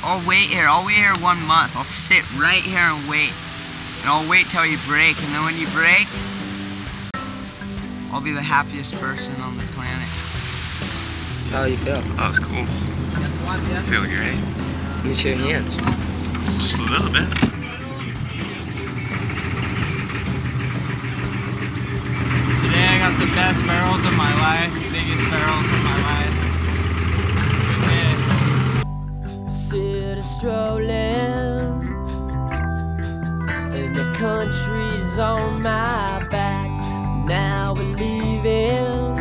I'll wait here. I'll wait here 1 month. I'll sit right here and wait. And I'll wait till you break. And then when you break, I'll be the happiest person on the planet. That's how you feel. That was cool. I feel great. Let me see your hands. Just a little bit. Today I got the best barrels of my life, biggest barrels of my life. City strolling, and the country's on my back. Now we're leaving,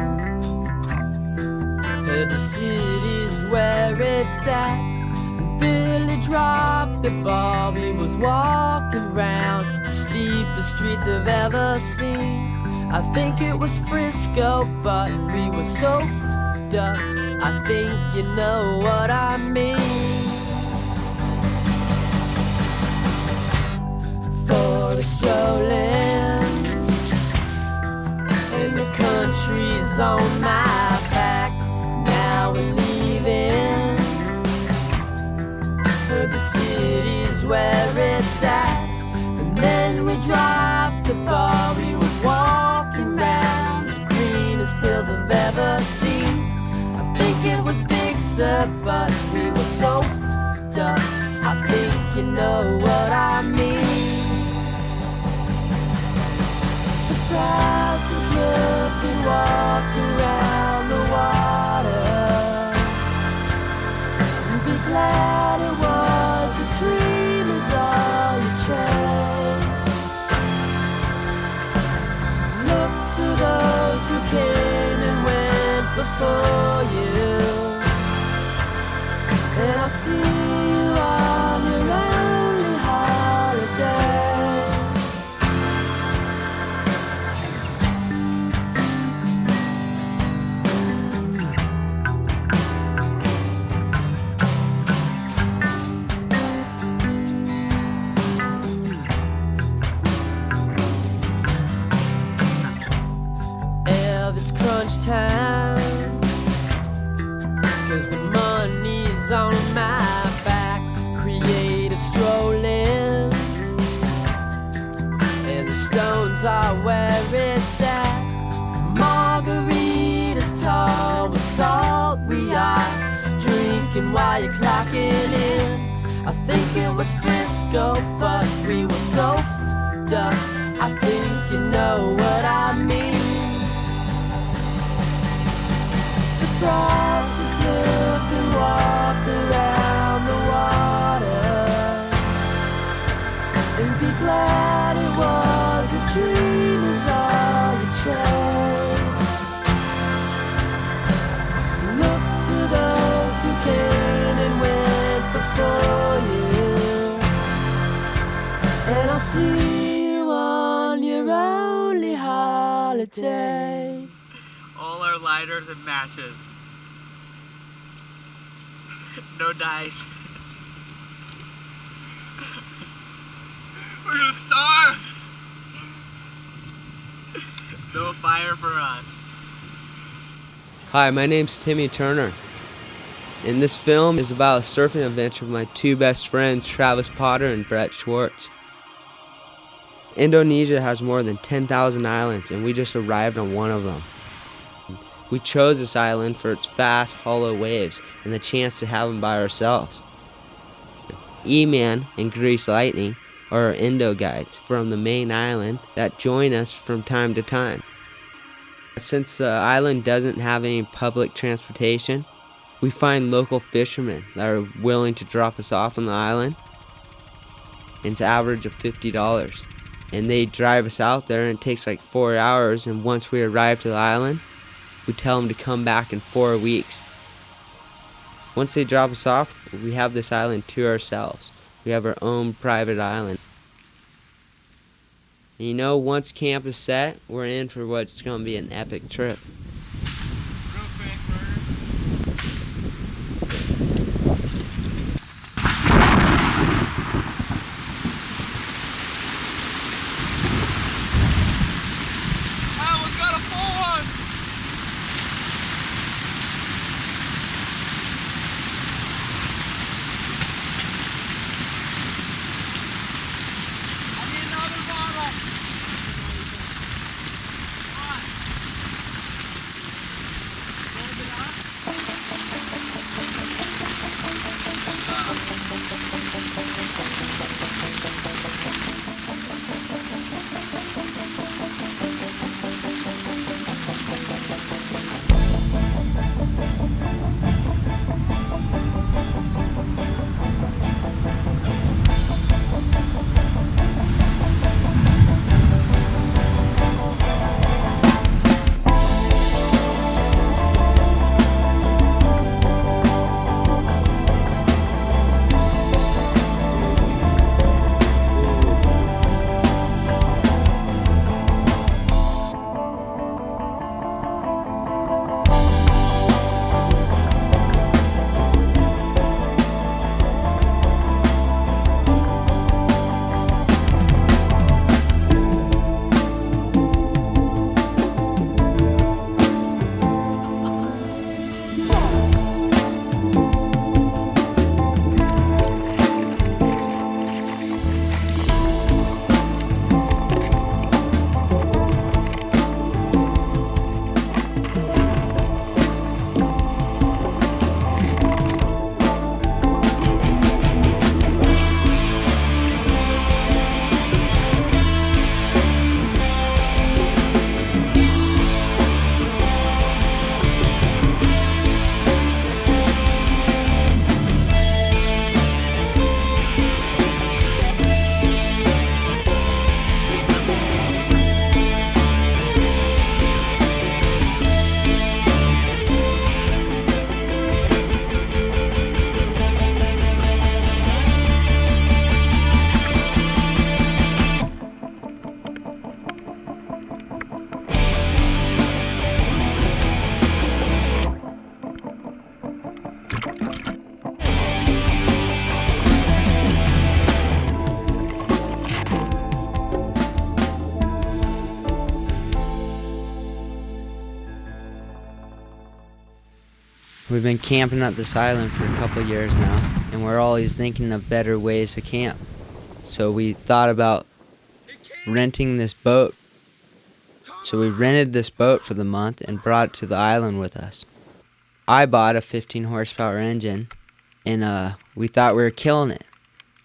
and the city's where it's at. Billy dropped the ball, he was walking round the steepest streets I've ever seen. I think it was Frisco, but we were so f***ed up. I think you know what I mean. For a strolling, and the country's on my back. Now we're leaving, the city's where it's at. And then we dropped the ball, we was walking round the greenest hills I've ever seen. I think it was Big Sur, but we were so f***ed up. I think you know what I mean. Surprised, just look and walk around the water. Be glad it was a dream is all you chase. Look to those who came and went before you, and I'll see you on your only holiday. Time, 'cause the money's on my back. Creative strolling, and the stones are where it's at. Margaritas tall with salt we are, drinking while you're clocking in. I think it was Frisco, but we were so f***ed up. I think you know what I mean. Surprised, just look and walk around the water, and be glad it was a dream is all you chase. Look to those who came and went before you, and I'll see you on your only holiday. All our lighters and matches. No dice. We're gonna starve. No fire for us. Hi, my name's Timmy Turner, and this film is about a surfing adventure with my two best friends, Travis Potter and Brett Schwartz. Indonesia has more than 10,000 islands, and we just arrived on one of them. We chose this island for its fast, hollow waves and the chance to have them by ourselves. E-Man and Grease Lightning are our Indo guides from the main island that join us from time to time. Since the island doesn't have any public transportation, we find local fishermen that are willing to drop us off on the island. It's an average of $50. And they drive us out there, and it takes like 4 hours, and once we arrive to the island, we tell them to come back in 4 weeks. Once they drop us off, we have this island to ourselves. We have our own private island. And you know, once camp is set, we're in for what's going to be an epic trip. We've been camping at this island for a couple years now, and we're always thinking of better ways to camp. So we thought about renting this boat. So we rented this boat for the month and brought it to the island with us. I bought a 15 horsepower engine, and we thought we were killing it.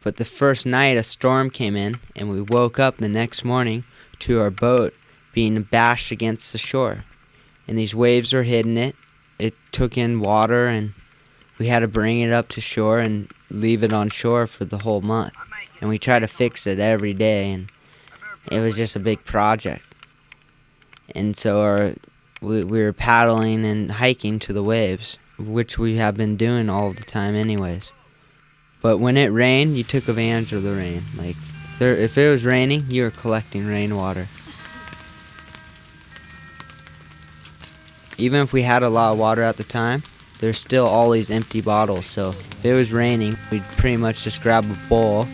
But the first night a storm came in, and we woke up the next morning to our boat being bashed against the shore. And these waves were hitting it. It took in water, and we had to bring it up to shore and leave it on shore for the whole month. And we tried to fix it every day, and it was just a big project. And so we were paddling and hiking to the waves, which we have been doing all the time anyways. But when it rained, you took advantage of the rain. Like, if it was raining, you were collecting rainwater. Even if we had a lot of water at the time, there's still all these empty bottles. So if it was raining, we'd pretty much just grab a bowl,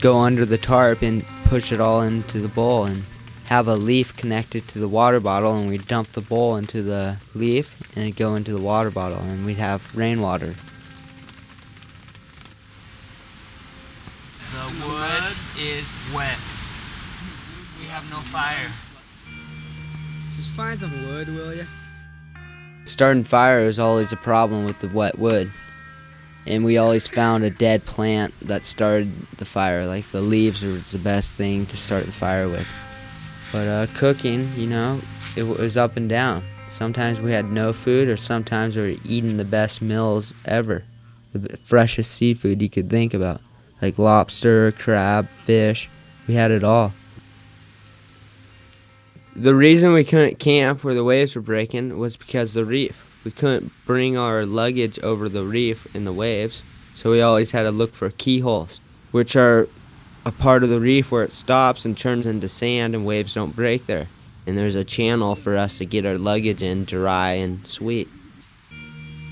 go under the tarp and push it all into the bowl, and have a leaf connected to the water bottle, and we'd dump the bowl into the leaf and it'd go into the water bottle, and we'd have rainwater. The wood is wet. We have no fire. Just find some wood, will you? Starting fire was always a problem with the wet wood. And we always found a dead plant that started the fire. Like, the leaves was the best thing to start the fire with. But cooking, you know, it was up and down. Sometimes we had no food, or sometimes we were eating the best meals ever. The freshest seafood you could think about. Like lobster, crab, fish. We had it all. The reason we couldn't camp where the waves were breaking was because the reef. We couldn't bring our luggage over the reef in the waves, so we always had to look for keyholes, which are a part of the reef where it stops and turns into sand and waves don't break there. And there's a channel for us to get our luggage in dry and sweet.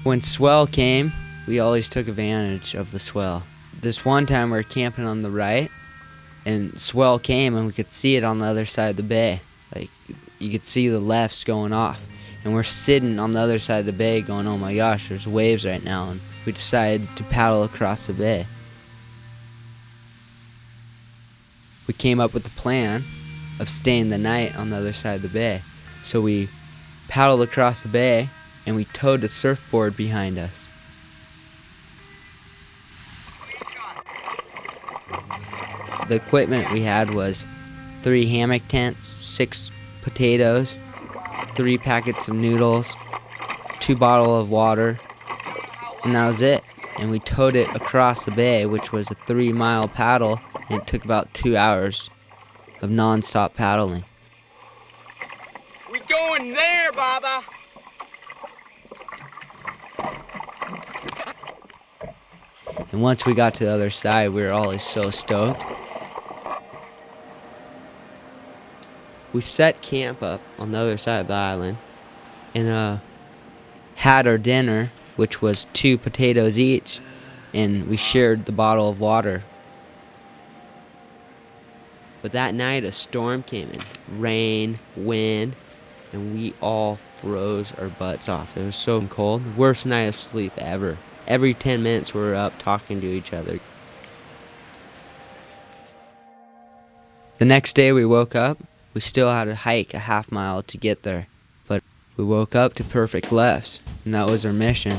When swell came, we always took advantage of the swell. This one time we were camping on the right, and swell came and we could see it on the other side of the bay. Like, you could see the lefts going off. And we're sitting on the other side of the bay going, oh my gosh, there's waves right now. And we decided to paddle across the bay. We came up with the plan of staying the night on the other side of the bay. So we paddled across the bay and we towed a surfboard behind us. The equipment we had was 3 hammock tents, 6 potatoes, 3 packets of noodles, 2 bottles of water, and that was it. And we towed it across the bay, which was a 3-mile paddle, and it took about 2 hours of non-stop paddling. We going there, Baba. And once we got to the other side, we were always so stoked. We set camp up on the other side of the island and had our dinner, which was 2 potatoes each, and we shared the bottle of water. But that night a storm came in, rain, wind, and we all froze our butts off. It was so cold. Worst night of sleep ever. Every 10 minutes we were up talking to each other. The next day we woke up. We still had to hike a half mile to get there, but we woke up to perfect lefts, and that was our mission.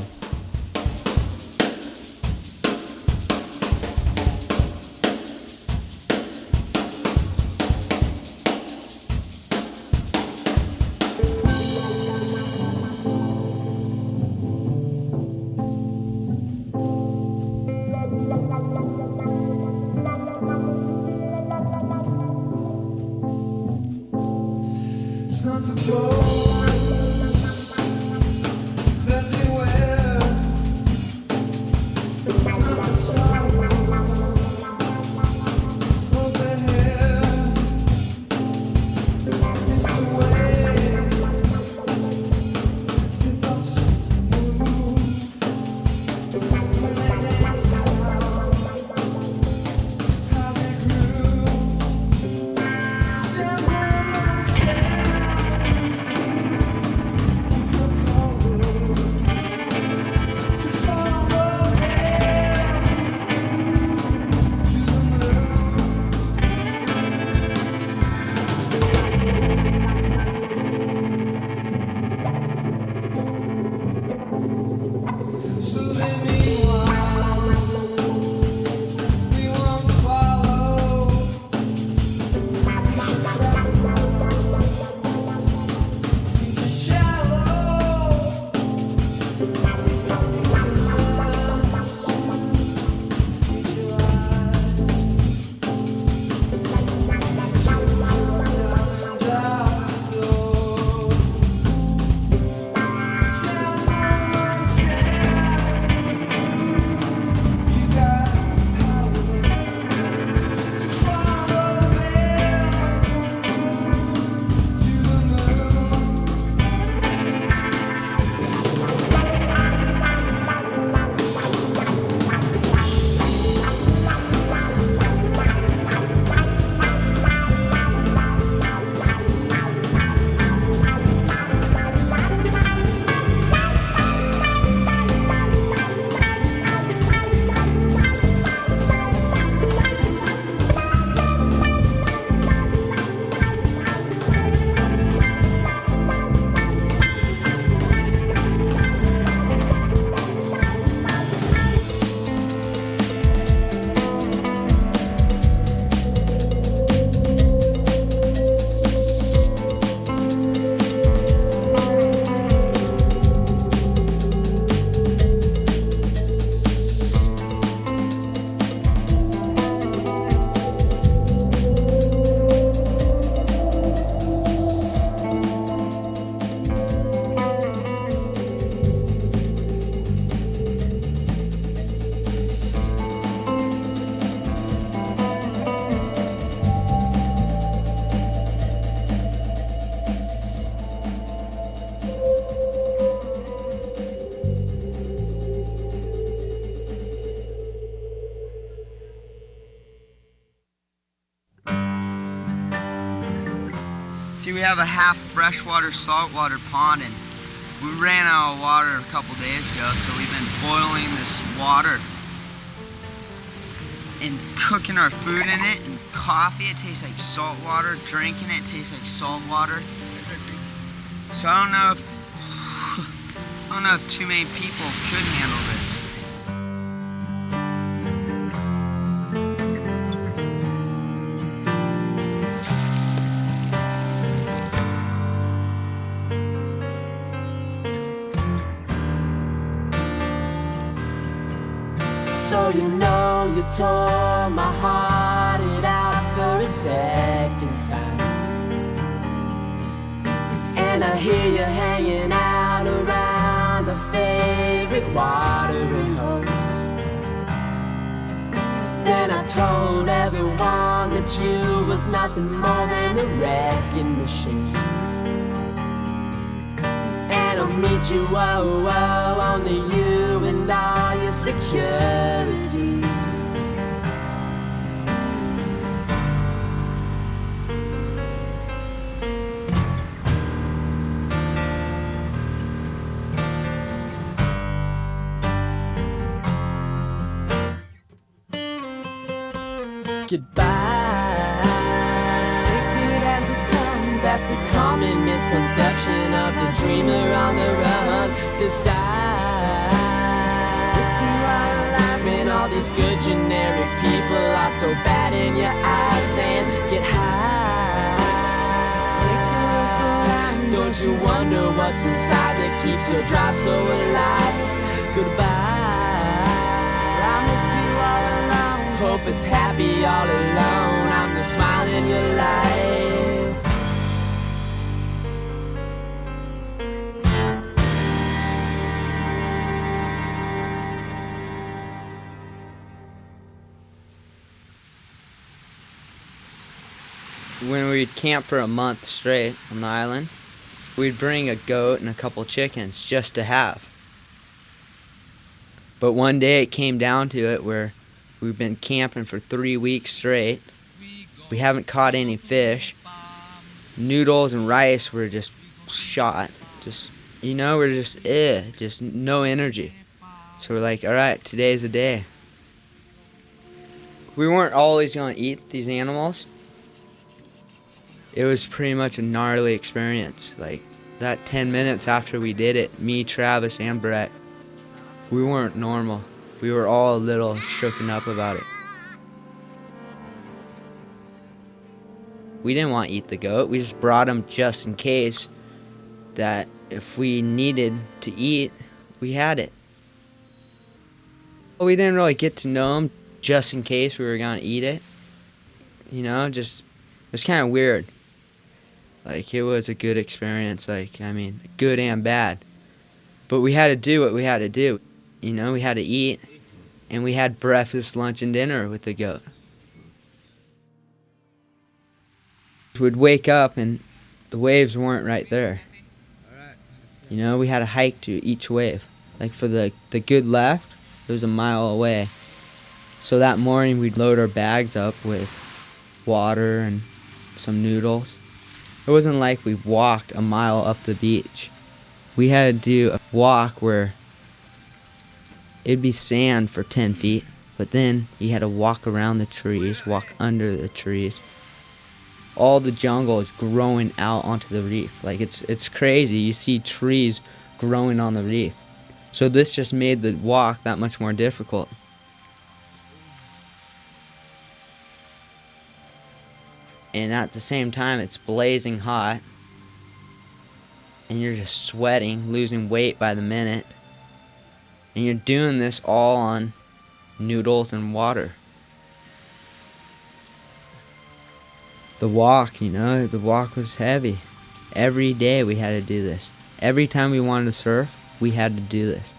See, we have a half freshwater, saltwater pond, and we ran out of water a couple days ago, so we've been boiling this water and cooking our food in it, and coffee. It tastes like salt water. Drinking it tastes like salt water. So I don't know if too many people could handle this. So you know you tore my heart out for a second time. And I hear you hanging out around a favorite watering hose. Then I told everyone that you was nothing more than a wrecking machine. And I'll meet you, oh, oh, only you and all your securities. Goodbye. Take it as it comes. That's the common misconception of the dreamer on the run. Decide if you are alive when all these good generic people are so bad in your eyes. And get high. Take a look around. Don't you wonder what's inside that keeps your drive so alive? Goodbye. Hope it's happy all alone. I'm the smile in your life. When we'd camp for a month straight on the island, we'd bring a goat and a couple chickens just to have. But one day it came down to it where we've been camping for 3 weeks straight. We haven't caught any fish. Noodles and rice were just shot. We're just no energy. So we're like, all right, today's the day. We weren't always going to eat these animals. It was pretty much a gnarly experience. Like that 10 minutes after we did it, me, Travis, and Brett, we weren't normal. We were all a little shooken up about it. We didn't want to eat the goat. We just brought him just in case that if we needed to eat, we had it. We didn't really get to know him just in case we were going to eat it. It was kind of weird. Like, it was a good experience, good and bad. But we had to do what we had to do. We had to eat, and we had breakfast, lunch, and dinner with the goat. We'd wake up, and the waves weren't right there. We had to hike to each wave. Like, for the good left, it was a mile away. So that morning, we'd load our bags up with water and some noodles. It wasn't like we walked a mile up the beach. We had to do a walk where it'd be sand for 10 feet, but then you had to walk around the trees, walk under the trees. All the jungle is growing out onto the reef. Like, it's crazy. You see trees growing on the reef. So this just made the walk that much more difficult. And at the same time, it's blazing hot. And you're just sweating, losing weight by the minute. And you're doing this all on noodles and water. The walk, the walk was heavy. Every day we had to do this. Every time we wanted to surf, we had to do this.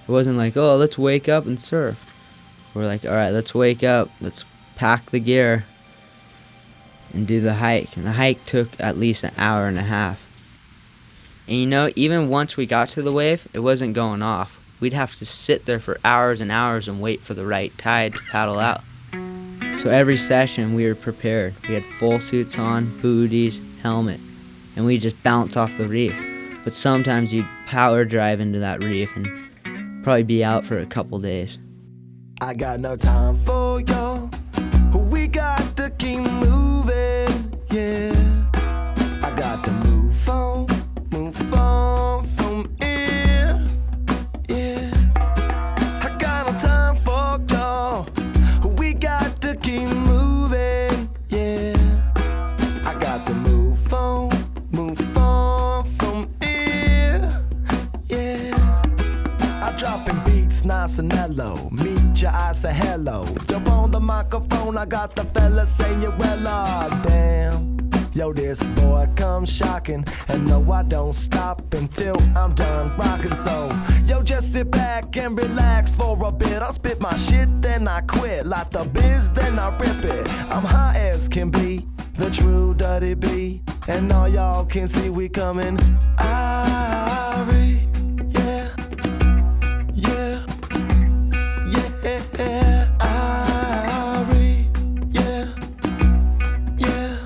It wasn't like, oh, let's wake up and surf. We're like, all right, let's wake up. Let's pack the gear and do the hike. And the hike took at least an hour and a half. And even once we got to the wave, it wasn't going off. We'd have to sit there for hours and hours and wait for the right tide to paddle out. So every session we were prepared. We had full suits on, booties, helmet. and we just bounce off the reef. But sometimes you'd power drive into that reef and probably be out for a couple days. I got no time for y'all. We got to keep moving, yeah. I got to move on from here, yeah. I got no time for y'all. We got to keep moving, yeah. I got to move on from here, yeah. I'm dropping beats nice and mellow. Meet your eyes, say hello. Jump on the microphone, I got the fella saying well, damn. Yo, this boy comes shocking, and no, I don't stop until I'm done rocking. So, yo, just sit back and relax for a bit. I spit my shit, then I quit. Like the biz, then I rip it. I'm high as can be, the true dirty B, and all y'all can see we coming. Irie, yeah, yeah, yeah, Irie, yeah, yeah.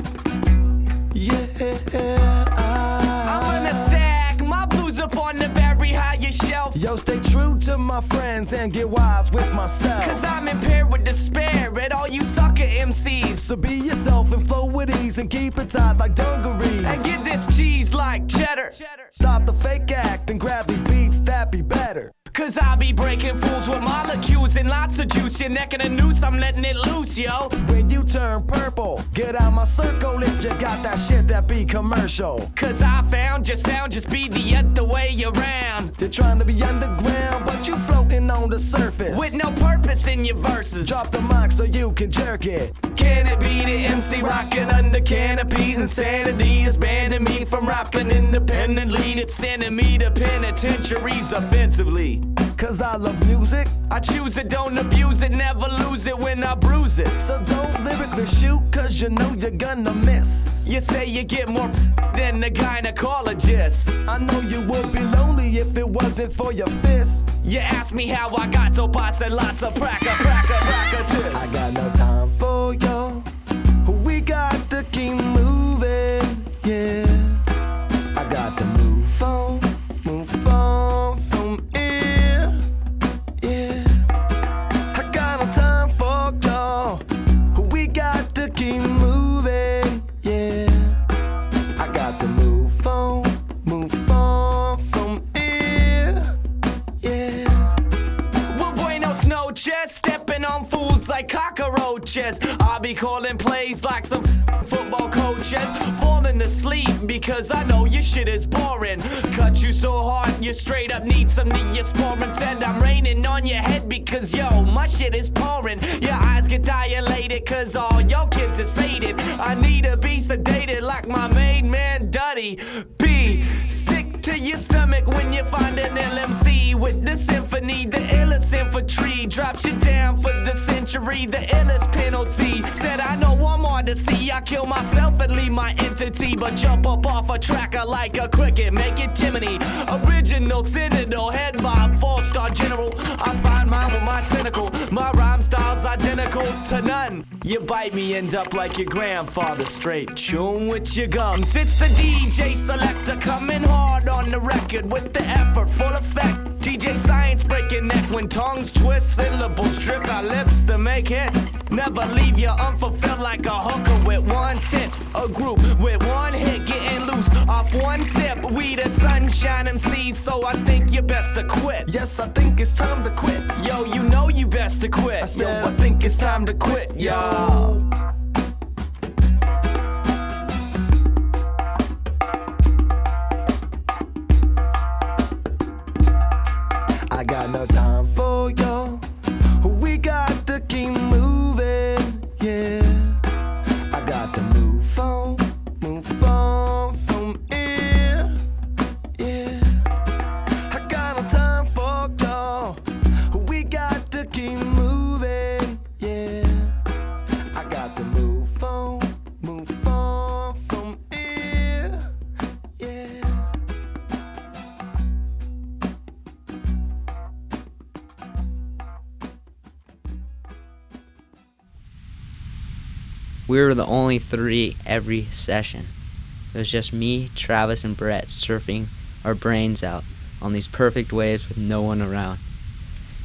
I'm gonna stack my blues up on the very highest shelf. Yo, stay true to my friends and get wise with myself. Cause I'm impaired with despair at all you sucker MCs. So be yourself and flow with ease and keep it tight like dungarees. And get this cheese like cheddar. Stop the fake act and grab these beats, that be better. Cause I be breaking fools with molecules and lots of juice. You're necking a noose, I'm letting it loose, yo. When you turn purple, get out my circle if you got that shit that be commercial. Cause I found your sound just be the other way around. You're trying to be underground, but you floating on the surface. With no purpose in your verses. Drop the mic so you can jerk it. Can it be the MC rocking under canopies? Insanity is banning me from rapping independently. It's sending me to penitentiaries offensively. Cause I love music. I choose it, don't abuse it, never lose it when I bruise it. So don't lyrically shoot, cause you know you're gonna miss. You say you get more than the gynecologist. I know you would be lonely if it wasn't for your fist. You asked me how I got so I said lots of practice. I got no time for y'all. We got to keep moving, yeah. I got to move on from here, yeah. I got no time for y'all. We got to keep moving, yeah. I got to move on from here, yeah. Well, buenos noches, stepping on fools like cockroaches. I'll be calling plays like some football coaches. Falling asleep because I know your shit is boring. Cut you so hard, you straight up need some Neosporin. Said I'm raining on your head because, yo, my shit is pouring. Your eyes get dilated cause all your kids is faded. I need to be sedated like my main man Duddy. Be sick to your stomach when you find an LMC with the symphony, the illest infantry. Drops you down for the century, the illest penalty. Said I know one more to see. I kill myself and leave my entity, but jump up off a tracker like a cricket, make it Jiminy. Original Citadel, head vibe, 4-star general. I find mine with my tentacle. My rhyme style's identical to none. You bite me, end up like your grandfather, straight chewing with your gums. It's the DJ selector coming hard on the record with the effort, full effect. DJ Science breaking neck when tongues twist, syllables drip our lips to make hits. Never leave you unfulfilled like a hooker with one tip. A group with one hit getting loose off one sip. We the sunshine MCs, so I think you best to quit. Yes, I think it's time to quit. Yo, you know you best to quit. I said, I think it's time to quit, yo. I got no time for y'all. We got to keep moving, yeah. I got to move on from here, yeah. I got no time for y'all. We got to keep moving, yeah. I got to move on from here, yeah. We were the only three every session. It was just me, Travis, and Brett surfing our brains out on these perfect waves with no one around.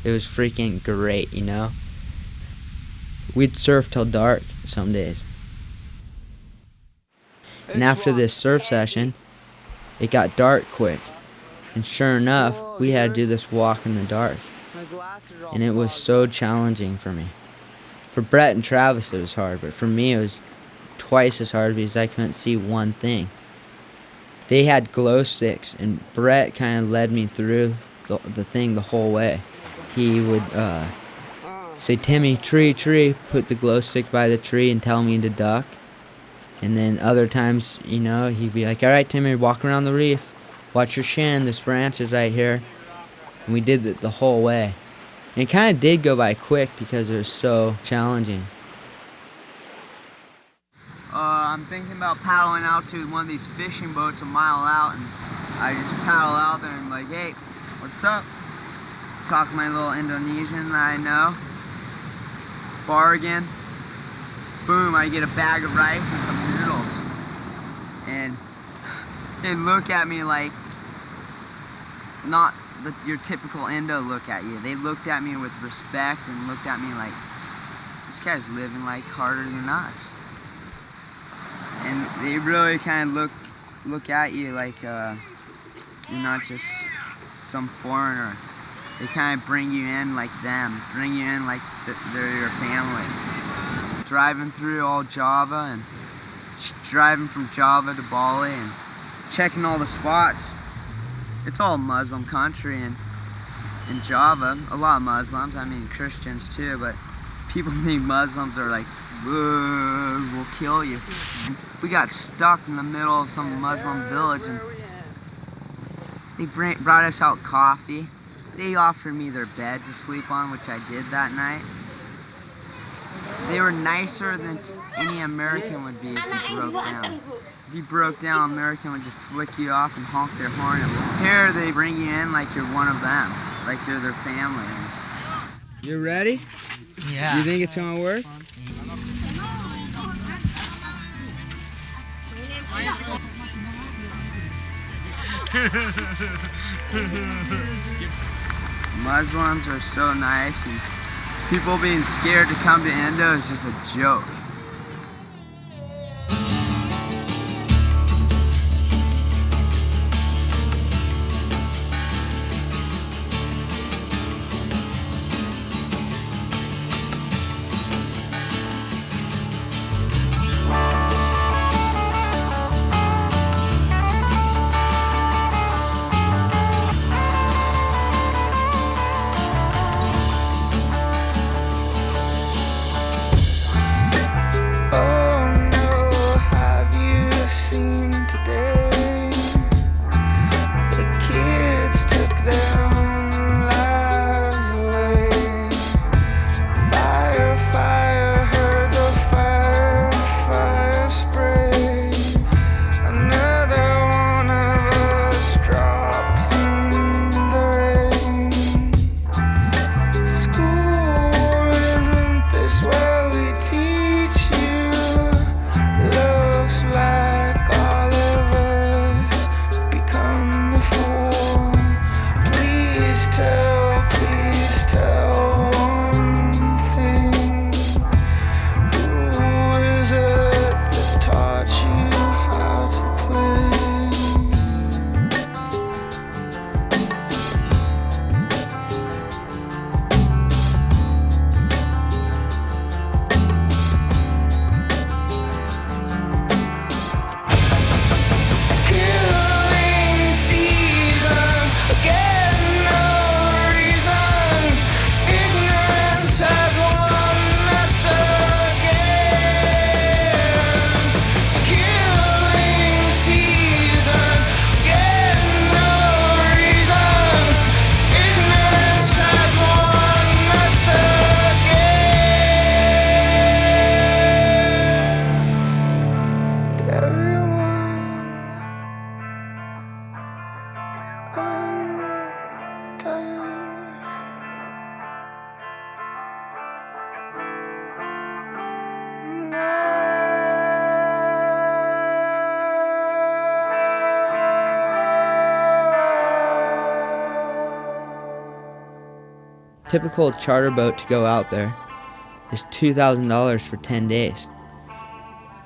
It was freaking great, you know? We'd surf till dark some days. And after this surf session, it got dark quick. And sure enough, we had to do this walk in the dark. And it was so challenging for me. For Brett and Travis it was hard, but for me it was twice as hard because I couldn't see one thing. They had glow sticks, and Brett kind of led me through the thing the whole way. He would say, "Timmy, tree," put the glow stick by the tree and tell me to duck. And then other times, you know, he'd be like, "All right, Timmy, walk around the reef. Watch your shin, this branch is right here." And we did it the whole way. And it kind of did go by quick because it was so challenging. I'm thinking about paddling out to one of these fishing boats a mile out, and I just paddle out there and like, "Hey, what's up?" Talk to my little Indonesian that I know. Bargain. Boom, I get a bag of rice and some noodles. And they look at me like, not your typical Indo look at you. They looked at me with respect and looked at me like, this guy's living like harder than us. And they really kind of look at you like you're not just some foreigner. They kind of bring you in like them, bring you in like they're your family. Driving through all Java and driving from Java to Bali and checking all the spots. It's all Muslim country, and in Java, a lot of Muslims, I mean Christians too, but people think Muslims are like, "We'll kill you." We got stuck in the middle of some Muslim village, and they brought us out coffee. They offered me their bed to sleep on, which I did that night. They were nicer than any American would be if you broke down. If you broke down, American would just flick you off and honk their horn. And here they bring you in like you're one of them, like you're their family. You ready? Yeah. You think it's gonna work? Muslims are so nice, and people being scared to come to Indo is just a joke. typical charter boat to go out there is $2,000 for 10 days.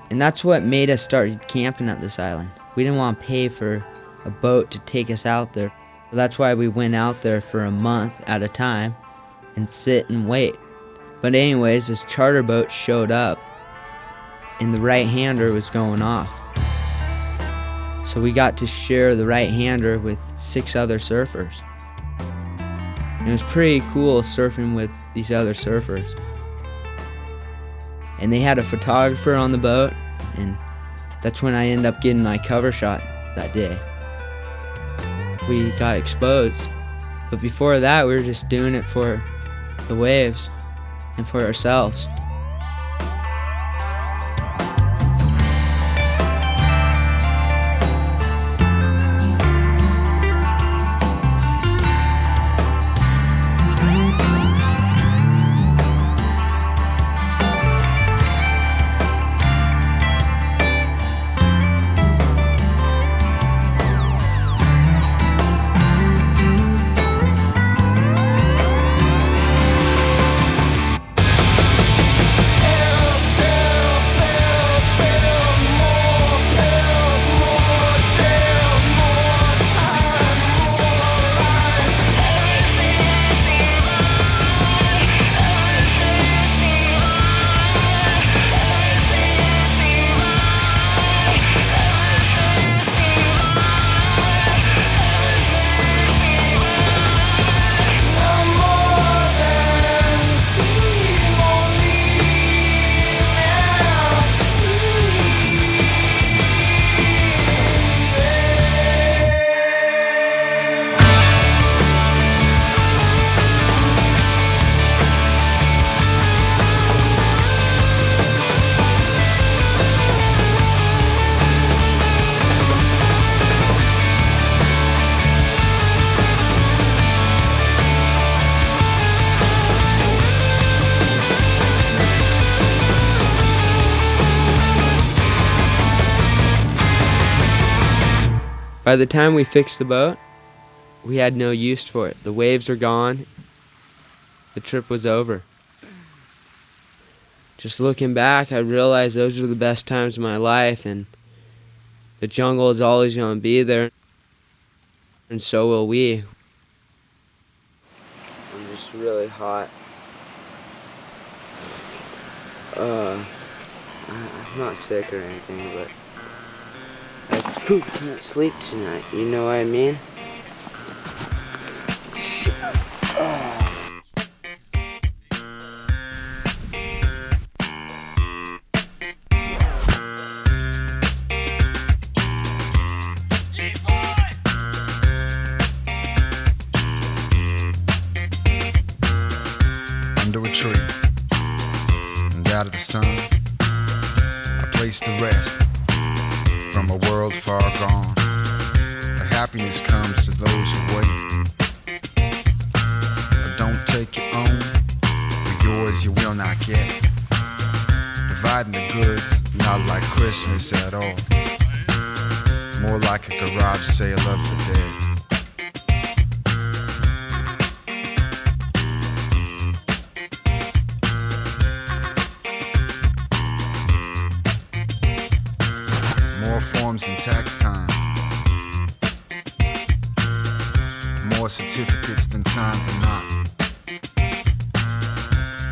And that's what made us start camping at this island. We didn't want to pay for a boat to take us out there. So that's why we went out there for a month at a time and sit and wait. But anyways, this charter boat showed up and the right-hander was going off. So we got to share the right-hander with 6 other surfers. And it was pretty cool surfing with these other surfers. And they had a photographer on the boat, and that's when I ended up getting my cover shot that day. We got exposed. But before that, we were just doing it for the waves and for ourselves. By the time we fixed the boat, we had no use for it. The waves were gone. The trip was over. Just looking back, I realized those were the best times of my life, and the jungle is always going to be there, and so will we. I'm just really hot. I'm not sick or anything, but I can't sleep tonight, you know what I mean? Under a tree and out of the sun, a place to rest from a world far gone. The happiness comes to those who wait. But don't take your own, for yours you will not get. Dividing the goods, not like Christmas at all. More like a garage sale of the dead. More forms and tax time. More certificates than time for not.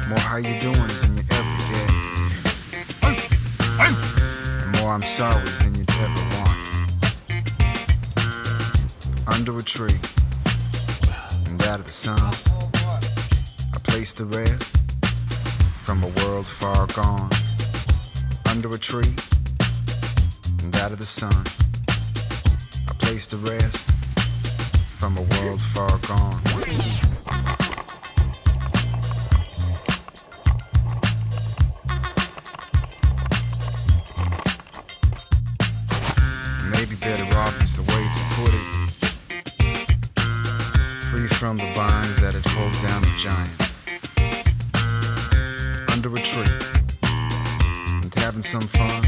More how you doing than you ever get. And more I'm sorry than you'd ever want. Under a tree and out of the sun, a place to rest from a world far gone. Under a tree and out of the sun, a place to rest from a world far gone. Maybe better off is the way to put it. Free from the binds that had hold down a giant. Under a tree and having some fun,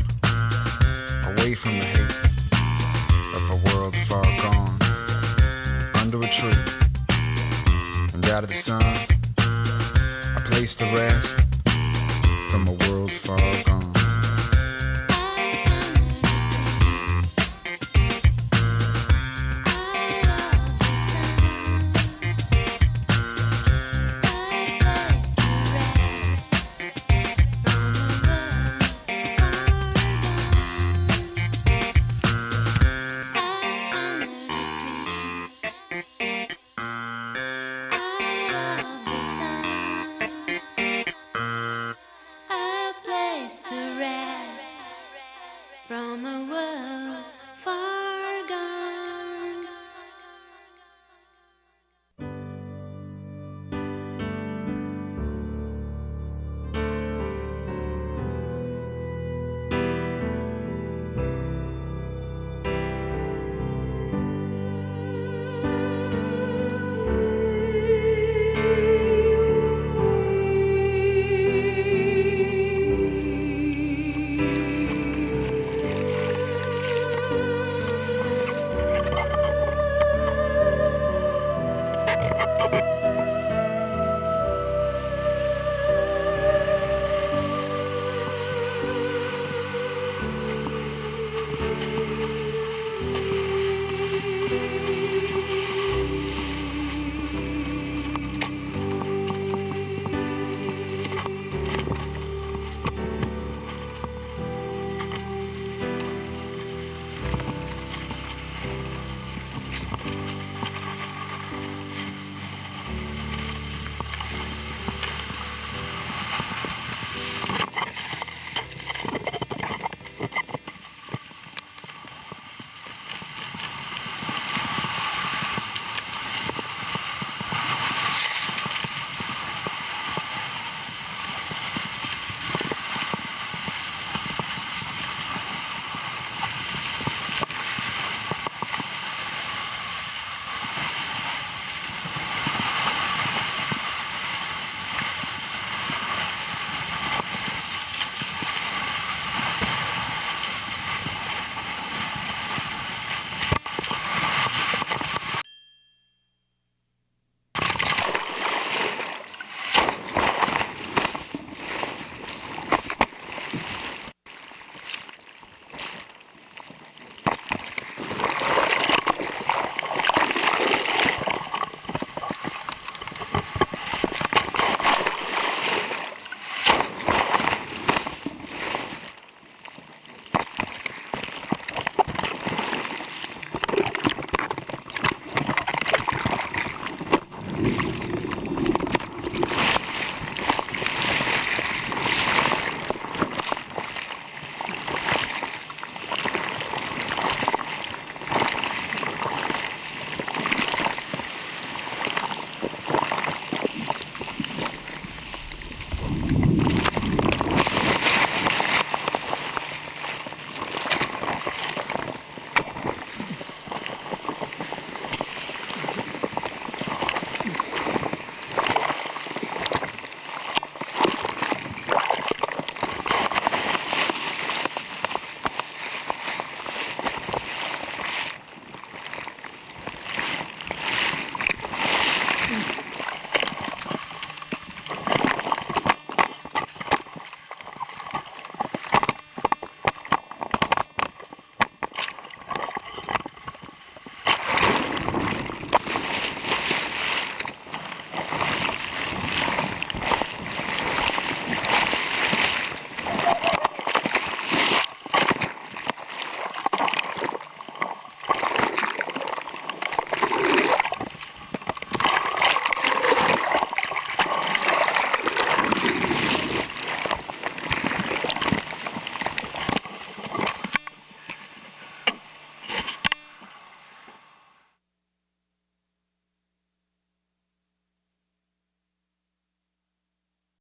away from the hate of a world far gone. Under a tree and out of the sun, place to rest from a world far gone. From a world far